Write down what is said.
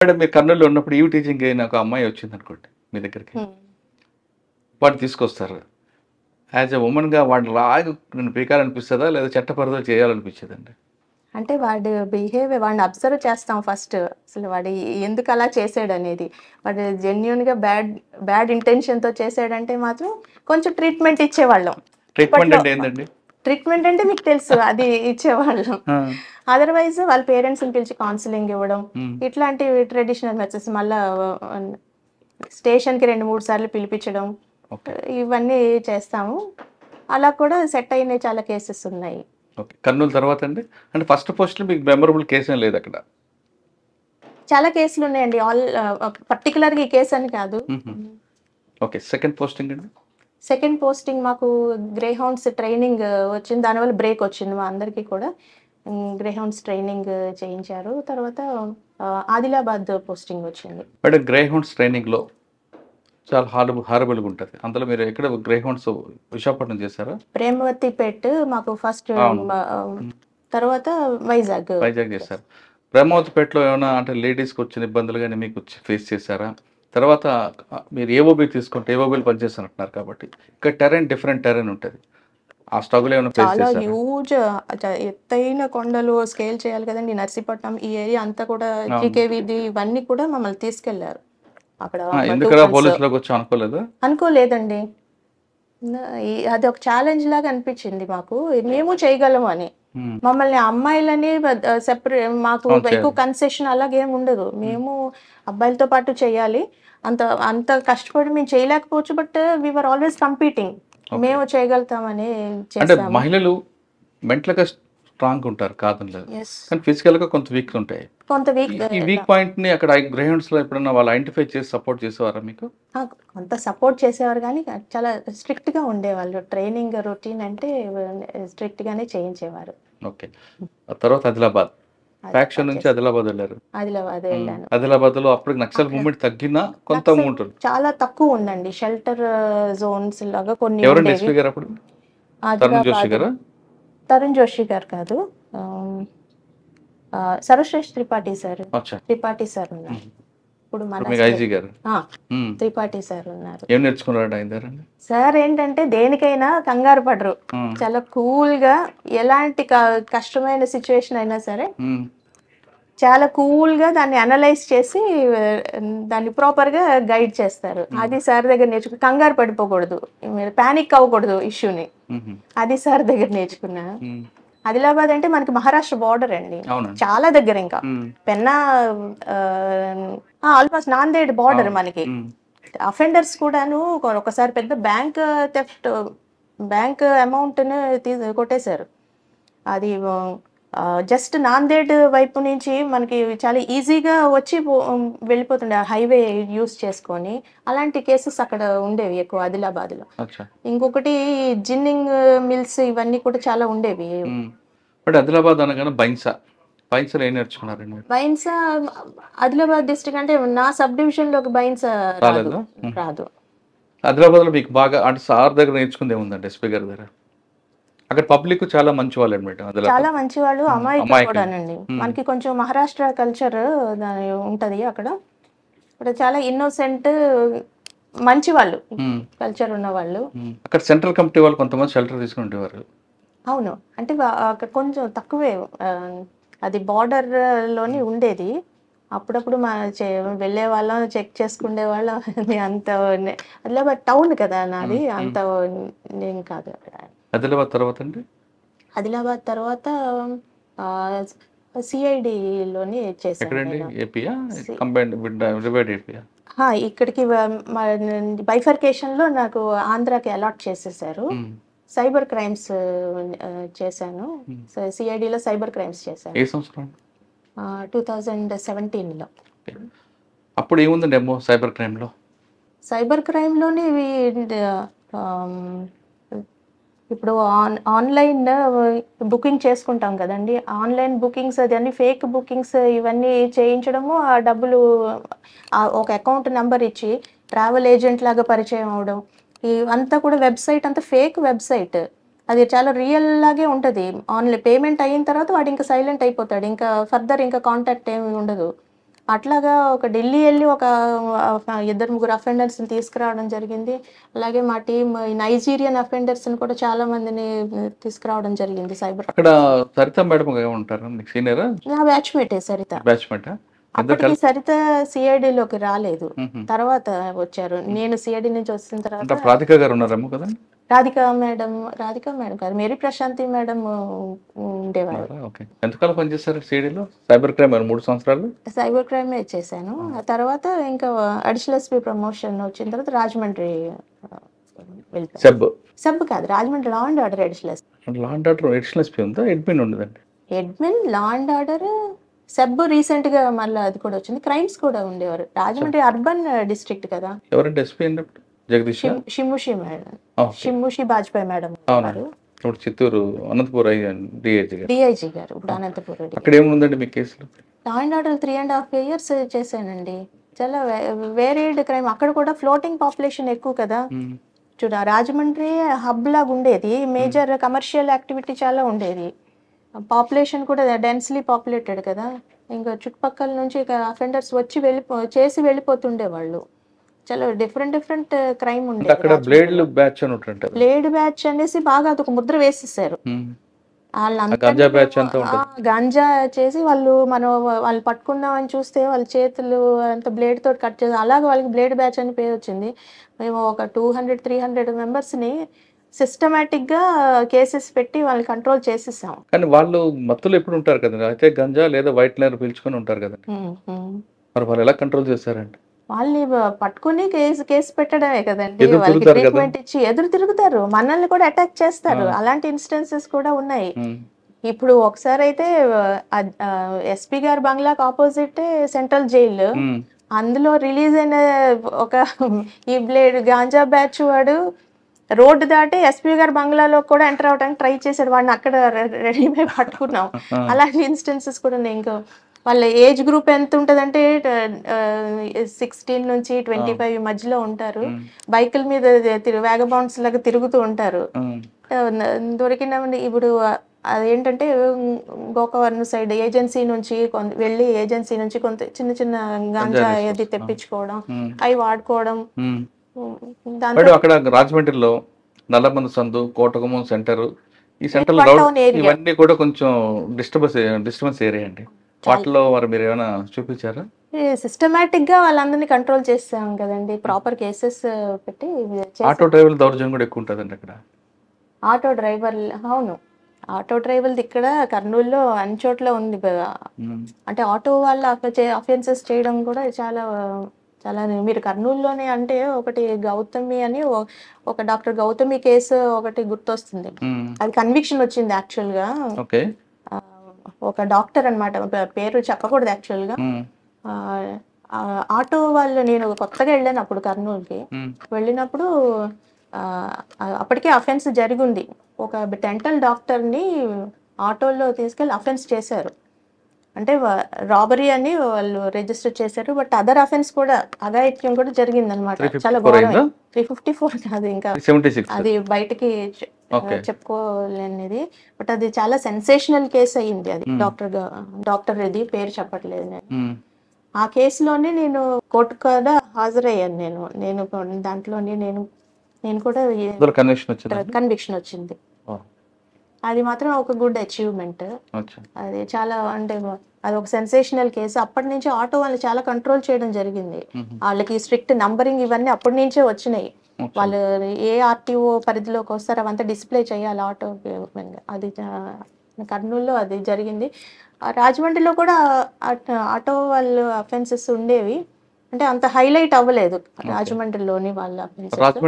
అంటే మీరు కర్నూలులో ఉన్నప్పుడు ఈవ్ టీచింగ్ అయిన ఒక అమ్మాయి వచ్చిందనుకోండి మీ దగ్గరికి. వాడిని తీసుకొస్తారు. యాజ్ ఎ వుమన్‌గా వాడిని లాగి నేను పీకాలనిపిస్తదా? లేదా చట్టపరిధిలో చేయాలనిపించేదండి? అంటే వాడు బిహేవియర్ వాడిని అబ్జర్వ్ చేస్తాం ఫస్ట్. అసలు వాడు ఎందుకు అలా చేసాడనేది. వాడు జెన్యూన్‌గా బ్యాడ్ ఇంటెన్షన్‌తో చేసాడంటే మాత్రం కొంచెం ట్రీట్మెంట్ ఇచ్చేవాళ్ళం. ట్రీట్మెంట్ అప్పట్లో అంటే ఏందండి? ట్రీట్మెంట్ అంటే మీకు తెలుసు అది ఇచ్చేవాళ్ళం. ఆ! అదర్‌వైజ్ వాళ్ళ పేరెంట్స్‌ని పిలిచి కౌన్సెలింగ్ ఇవ్వడం. హ్మ్. ఇట్లాంటివి ట్రెడిషనల్ మెథడ్స్ మళ్ళా స్టేషన్‌కి 2, 3 సార్లు పిలిపించడం. ఓకే. ఇవన్నీ చేస్తాము. అలా కూడా సెట్ అయిన చాలా కేసెస్ ఉన్నాయి. ఓకే. కర్నూలు తర్వాత అండి? అంటే ఫస్ట్ పోస్ట్‌లో మీకు మెమరబుల్ కేసేం లేదక్కడ. చాలా కేసులున్నాయండి. పర్టిక్యులర్‌గా ఈ కేస్ అని కాదు. హుహు. ఓకే. సెకండ్ పోస్టింగ్ అండి? సెకండ్ పోస్టింగ్ మాకు గ్రేహౌండ్స్ ట్రైనింగ్ వచ్చింది. దానివల్ల బ్రేక్ వచ్చింది మా అందరికీ కూడా. గ్రేహౌండ్స్ ట్రైనింగ్ చేయించారు. తర్వాత ఆదిలాబాద్ పోస్టింగ్ వచ్చింది. బట్ గ్రేహౌండ్స్ ట్రైనింగ్‌లో చాలా హారబుల్‌గా ఉంటది. అందులో మీరు ఎక్కడ గ్రేహౌండ్స్ విశాఖపట్నం చేశారా? ప్రేమవతిపేట్ మాకు ఫస్ట్ అవును. తర్వాత వైజాగ్. వైజాగ్ చేశారు. బ్రహ్మవతిపేటలో ఏమైనా అంటే లేడీస్‌కి వచ్చిన ఇబ్బందులు గాని మీకు ఫేస్ చేశారా? తర్వాత మీరు ఏఓబీ తీసుకుంటే ఏఓబీలో పనిచేశానంటున్నారు కాబట్టి ఇక్కడ డిఫరెంట్ టెర్రైన్ ఉంటది. ఆ స్ట్రగుల్ ఏమైనా ఫేస్ చాలా చేశారా? హ్యూజ్ ఎత్తైన కొండలు స్కేల్ చేయాలి కదండి. నర్సీపట్నం ఈ ఏరియా అంతా కూడా అవును. జీకే వీధి ఇవన్నీ కూడా మమ్మల్ని తీసుకెళ్లారు. అక్కడ టూ ఎందుకురా మంత్స్ పోలీసులోకి వచ్చాం అనుకోలేదా? అనుకోలేదండి. అది ఒక ఛాలెంజ్ లాగా అనిపించింది మాకు. మేము చేయగలం అని. హ్మ్. మమ్మల్ని అమ్మాయిలని సెపరేట్ మాకు అవును ఎక్కువ చేయాలి. కన్సెషన్ అలాగేం ఉండదు. మేము అబ్బాయిలతో పాటు చేయాలి. అంత అంత కష్టపడి మేము చేయలేకపోవచ్చు. But we were always competing. Okay. మేము చేయగలుగుతామని అంటే చేసాము. మహిళలు మెంటల్‌గా స్ట్రాంగ్ ఉంటారు కాదనలేదు. ఎస్. కానీ ఫిజికల్‌గా కొంత వీక్ ఉంటాయి. కొంత వీక్ ఈ వీక్ పాయింట్‌ని అక్కడ గ్రేహౌండ్స్‌లో ఎప్పుడన్నా వాళ్ళు ఐడెంటిఫై చేసి సపోర్ట్ చేసేవారా మీకు? కొంత సపోర్ట్ చేసేవారు కానీ చాలా స్ట్రిక్ట్‌గా ఉండేవాళ్ళు. ట్రైనింగ్ రొటీన్ అంటే స్ట్రిక్ట్‌గానే చేయించేవారు. ఓకే. ఆ తర్వాత ఆదిలాబాద్. ఫ్యాక్షన్ నుంచి చేసాం. ఆదిలాబాద్ వెళ్లారు. ఆదిలాబాద్ వెళ్ళాను. ఆదిలాబాద్‌లో అప్పటికి నక్సల్ అక్కడ మూవ్‌మెంట్ తగ్గినా కొంత నక్సల్ ఉంటుంది. చాలా తక్కువ ఉందండి. షెల్టర్ జోన్స్ లాగా కొన్ని ఎవరండి ఉండేవి. ఎస్పీ గారు అప్పుడు? తరుణ్ జోషి ఆదిలాబాద్ గారా? తరుణ్ జోషి గారు కాదు. ఆహ్, సర్వశ్రేష్ఠ త్రిపాఠి సార్. అచ్చా. త్రిపాఠి సార్ ఉన్నారు. ఇప్పుడు మన మీకు ఐజీ గారు. ఆ! హ్మ్. త్రిపాఠి సార్ ఉన్నారు. ఏం నేర్చుకున్నారండి ఆయన దగ్గర? సార్ ఏంటంటే దేనికైనా కంగారు పడరు. హ్మ్. చాలా కూల్‌గా ఎలాంటి కష్టమైన సిట్యుయేషన్ అయినా సరే హ్మ్. చాలా కూల్‌గా దాన్ని అనలైజ్ చేసి దాన్ని ప్రాపర్‌గా గైడ్ చేస్తారు. అది సార్ దగ్గర కంగారు పడిపోకూడదు. మీరు పానిక్ అవ్వకూడదు ఇష్యూని. హుహు. అది సార్ దగ్గర నేర్చుకున్నా. హ్మ్. ఆదిలాబాద్ అంటే మనకి మహారాష్ట్ర బార్డర్ అండి. అవునండి. చాలా దగ్గర ఇంకా. హ్మ్. పెన్నా ఆల్మోస్ట్ నాందేడ్ బార్డర్ అవును. మనకి. హ్మ్. అఫెండర్స్ కూడాను ఒకసారి పెద్ద థెఫ్ట్ బ్యాంక్ అమౌంట్‌ని కొట్టేశారు. అది జస్ట్ నాందేడ్ వైపు నుంచి మనకి చాలా ఈజీగా వచ్చి వెళ్ళిపోతుండే ఆ హైవే యూజ్ చేసుకొని. అలాంటి కేసెస్ అక్కడ ఉండేవి ఎక్కువ ఆదిలాబాద్‌లో. అచ్చా. ఇంకొకటి జిన్నింగ్ మిల్స్ ఇవన్నీ కూడా చాలా ఉండేవి. హ్మ్. బట్ ఆదిలాబాద్ అనగానే బైంసా. బైంసాలో ఏం నేర్చుకున్నారండి మీరు? బైన్సా ఆదిలాబాద్ డిస్ట్రిక్ట్ అంటే నా సబ్ డివిజన్‌లోకి బైన్సా రాదు. రాలేదా? హ్మ్. రాదు. ఆదిలాబాద్‌లో మీకు బాగా అంటే సార్ దగ్గర నేర్చుకుంది ఏముందని ఎస్పీ గారి దగ్గర? అక్కడ పబ్లిక్ చాలా మంచి వాళ్ళనమాట ఆదిలాబాద్. చాలా మంచివాళ్ళు, అమాయకులు అమాయకులు. కూడానండి. మనకి కొంచెం మహారాష్ట్ర కల్చర్ దాని ఉంటది అక్కడ. ఇక్కడ చాలా ఇన్నోసెంట్ మంచివాళ్ళు. హ్మ్. కల్చర్ ఉన్నవాళ్ళు. అక్కడ సెంట్రల్ కమిటీ వాళ్ళు కొంతమంది షెల్టర్ తీసుకొని ఉండేవారు. అవును. అంటే అక్కడ కొంచెం తక్కువే. అది బార్డర్‌లోని ఉండేది. అప్పుడప్పుడు వెళ్ళేవాళ్ళం, చెక్ చేసుకునేవాళ్ళం. అది అంత ఆదిలాబాద్ టౌన్ కదా నాది. అంత ఏం కాదు అక్కడ. ఆదిలాబాద్ తర్వాత అండి? ఆదిలాబాద్ తర్వాత ఆహ్, సిఐడిలోని చేశాను ఎక్కడండి? నేను. ఏపీయా? సి కంబైన్డ్ డివైడ్ ఏపీయా? ఇక్కడికి బైఫర్కేషన్‌లో నాకు ఆంధ్రాకి అలాట్ చేసేసారు. హ్మ్. సైబర్ క్రైమ్స్ చేశాను. సిఐడిలో సైబర్ క్రైమ్స్ ఏ చేశాను. సంవత్సరం? 2017లో. ఓకే. అప్పుడు ఏముందండి సైబర్ క్రైమ్‌లో? సైబర్ క్రైమ్‌లోని ఇవి ఆహ్, ఇప్పుడు ఆన్‌లైన్ బుకింగ్ చేసుకుంటాం కదండీ! ఆన్‌లైన్ బుకింగ్స్ అదన్నీ ఫేక్ బుకింగ్స్ ఇవన్నీ చేయించడము, ఆ డబ్బులు ఒక అకౌంట్ నంబర్ ఇచ్చి ట్రావెల్ ఏజెంట్ లాగా పరిచయం అవ్వడం. ఇవంతా కూడా వెబ్‌సైట్ అంతా ఫేక్ వెబ్‌సైట్. అది చాలా రియల్ లాగే ఉంటది. పేమెంట్ అయిన తర్వాత వాడు ఇంకా సైలెంట్ అయిపోతాడు. ఇంకా ఫర్దర్ ఇంకా కాంటాక్ట్ ఏమి ఉండదు. అట్లాగా ఒక ఢిల్లీ వెళ్ళి ఒక ఇద్దరు ముగ్గురు అఫెండర్స్ని తీసుకురావడం జరిగింది. అలాగే మా టీం నైజీరియన్ అఫెండర్స్ని కూడా చాలా మందిని తీసుకురావడం జరిగింది సైబర్. అక్కడ సరిత మేడం ఉంటారు, మీకు సీనియరా నా బ్యాచ్మేటే సరిత. బ్యాచ్మేట్? అప్పటికి సరిత సిఐడిలోకి రాలేదు, తర్వాత వచ్చారు. నేను సిఐడి నుంచి వచ్చిన అంటే తర్వాత రాధిక గారు ఉన్నారేమో కదండి? రాధికా మేడం కాదు, మేరీ ప్రశాంతి మేడం ఉండేవారు. ఓకే. ఎంతకాలం పనిచేస్తారు సిఐడిలో? సైబర్ క్రైమ్ 3 సంవత్సరాలు సైబర్ క్రైమే చేశాను. ఆ తర్వాత ఇంకా అడిషనల్ ఎస్పీ ప్రమోషన్ వచ్చిన తర్వాత రాజమండ్రి వెళ్ళిపోయాను. సబ్ కాదు, Rajahmundry law and order additional SP. Law and order additional SP ఉందా? అడ్మిన్ ఉండదండి. Admin, law and order, sub recent గా మళ్ళీ అది కూడా వచ్చింది. క్రైమ్స్ కూడా ఉండేవారు. రాజమండ్రి అర్బన్ డిస్ట్రిక్ట్ కదా. ఎవరంటే ఎస్పీ అన్నప్పుడు? జగదీష్ షిమ్ముషి మేడం, షిమ్ముషి బాజ్పాయ్ మేడం ఉన్నారు. ఇప్పుడు చిత్తూరు అనంతపూర్ డిఐజీ గారు ఇప్పుడు అనంతపురం. అక్కడ ఏముందండి మీ కేసులు? లా అండ్ ఆర్డర్ 3.5 years చేశానండి. చాలా వేరియడ్ క్రైమ్. అక్కడ కూడా ఫ్లోటింగ్ పాపులేషన్ ఎక్కువ కదా. చూడ రాజమండ్రి హబ్ లాగా ఉండేది, మేజర్ కమర్షియల్ యాక్టివిటీ చాలా ఉండేది. పాపులేషన్ కూడా డెన్స్లీ పాపులేటెడ్ కదా. ఇంకా చుట్టుపక్కల నుంచి అఫెండర్స్ వచ్చి చేసి వెళ్ళిపోతుండే వాళ్ళు. చాలా డిఫరెంట్ క్రైమ్ ఉండేది. అక్కడ బ్లేడ్ బ్యాచ్ అని ఉంటుంది. బ్లేడ్ బ్యాచ్ అనేసి బాగా అదొక ముద్ర వేసేసారు. గంజా చేసి వాళ్ళు పట్టుకుందామని చూస్తే వాళ్ళ చేతులు అంత బ్లేడ్ తోటి కట్ చేసి అలాగే వాళ్ళకి బ్లేడ్ బ్యాచ్ అని పేరు వచ్చింది. మేము ఒక 200-300 మెంబర్స్ని సిస్టమేటిక్గా కేసెస్ పెట్టి వాళ్ళని కంట్రోల్ చేసేసాం. కానీ వాళ్ళు మత్తులు ఎప్పుడు ఉంటారు కదండి, అయితే గంజా లేదా వైట్ లైనర్ పీల్చుకొని ఉంటారు కదండి, మరి వాళ్ళు ఎలా కంట్రోల్ చేస్తారండి? వాళ్ళని పట్టుకుని కేసు పెట్టడమే కదండి. వాళ్ళకి ట్రీట్మెంట్ ఇచ్చి ఎదురు తిరుగుతారు, మనల్ని కూడా అటాక్ చేస్తారు. అలాంటి ఇన్స్టెన్సెస్ కూడా ఉన్నాయి. ఇప్పుడు ఒకసారి అయితే ఎస్పీ గారు బంగ్లాకి ఆపోజిట్ సెంట్రల్ జైలు, అందులో రిలీజ్ అయిన ఒక ఈ బ్లేడ్ గాంజా బ్యాచ్ వాడు రోడ్డు దాటి ఎస్పీ గారు బంగ్లాలో కూడా ఎంటర్ అవడానికి ట్రై చేశాడు. వాడిని అక్కడ రెడీమై పట్టుకున్నాం. అలాంటి ఇన్స్టెన్సెస్ కూడా ఉన్నాయి. ఇంకా వాళ్ళ ఏజ్ గ్రూప్ ఎంత ఉంటుందంటే 16 నుంచి 25 మధ్యలో ఉంటారు. బైకుల మీద వ్యాగబౌండ్స్ లాగా తిరుగుతూ ఉంటారు. దొరికిన ఇప్పుడు అదేంటంటే గోకవరం సైడ్ ఏజెన్సీ నుంచి వెళ్ళి ఏజెన్సీ నుంచి కొంత చిన్న గాంజా అది తెప్పించుకోవడం, అవి వాడుకోవడం. అక్కడ రాజమండ్రిలో నల్లమంద సందు, కోటగుమ్మం సెంటర్, ఈ సెంటర్ ఇవన్నీ కూడా కొంచెం డిస్టర్బెన్స్ ఏరియా అండి. వాటిలో మరి మీరు ఏమైనా చూపించారా? సిస్టమేటిక్ గా వాళ్ళందరినీ కంట్రోల్ చేస్తాం కదండి, ప్రాపర్ కేసెస్ పెట్టి. ఆటో డ్రైవర్ల దౌర్జన్యం కూడా ఎక్కువ ఉంటుందండి అక్కడ. ఆటో డ్రైవర్, అవును, ఆటో డ్రైవర్లు ఇక్కడ కర్నూలులో అన్ని చోట్ల ఉంది. అంటే ఆటో వాళ్ళ అఫెన్సెస్ చేయడం కూడా చాలా చాలా. మీరు కర్నూలులోనే అంటే ఒకటి గౌతమి అని ఒక డాక్టర్ గౌతమి కేసు ఒకటి గుర్తొస్తుంది. అది కన్విక్షన్ వచ్చింది యాక్చువల్గా. ఒక డాక్టర్ అనమాట, పేరు చెప్పకూడదు యాక్చువల్గా. ఆటో వాళ్ళు, నేను కొత్తగా వెళ్ళాను అప్పుడు కర్నూలుకి. వెళ్ళినప్పుడు అప్పటికే అఫెన్స్ జరిగింది. ఒక డెంటల్ డాక్టర్ని ఆటోలో తీసుకెళ్ళి అఫెన్స్ చేశారు. అంటే రాబరీ అని వాళ్ళు రిజిస్టర్ చేశారు. బట్ అదర్ అఫెన్స్ కూడా, అఘాయిత్యం కూడా జరిగింది అనమాట. చాలా ఘోరమైన 354 కాదు, ఇంకా అది బయటకి చెప్పుకోలేనిది. బట్ అది చాలా సెన్సేషనల్ కేసు అయ్యింది. అది డాక్టర్ ఇది పేరు చెప్పట్లేదు నేను. ఆ కేసులోనే నేను కోర్టు కూడా హాజరయ్యాను. నేను దాంట్లోనే నేను కూడా కన్విక్షన్ వచ్చింది. అది మాత్రం ఒక గుడ్ అచీవ్మెంట్. అది చాలా, అంటే అది ఒక సెన్సేషనల్ కేసు. అప్పటి నుంచి ఆటో వాళ్ళు చాలా కంట్రోల్ చేయడం జరిగింది. వాళ్ళకి స్ట్రిక్ట్ నంబరింగ్ ఇవన్నీ అప్పటి నుంచే వచ్చినాయి. వాళ్ళు ఏ ఆర్టీఓ పరిధిలోకి వస్తారు అవంతా డిస్ప్లే చేయాలి ఆటో. అది కర్నూలులో అది జరిగింది. రాజమండ్రిలో కూడా ఆటో వాళ్ళు అఫెన్సెస్ ఉండేవి, అంటే అంత హైలైట్ అవ్వలేదు రాజమండ్రిలోని వాళ్ళ అఫెన్సెస్.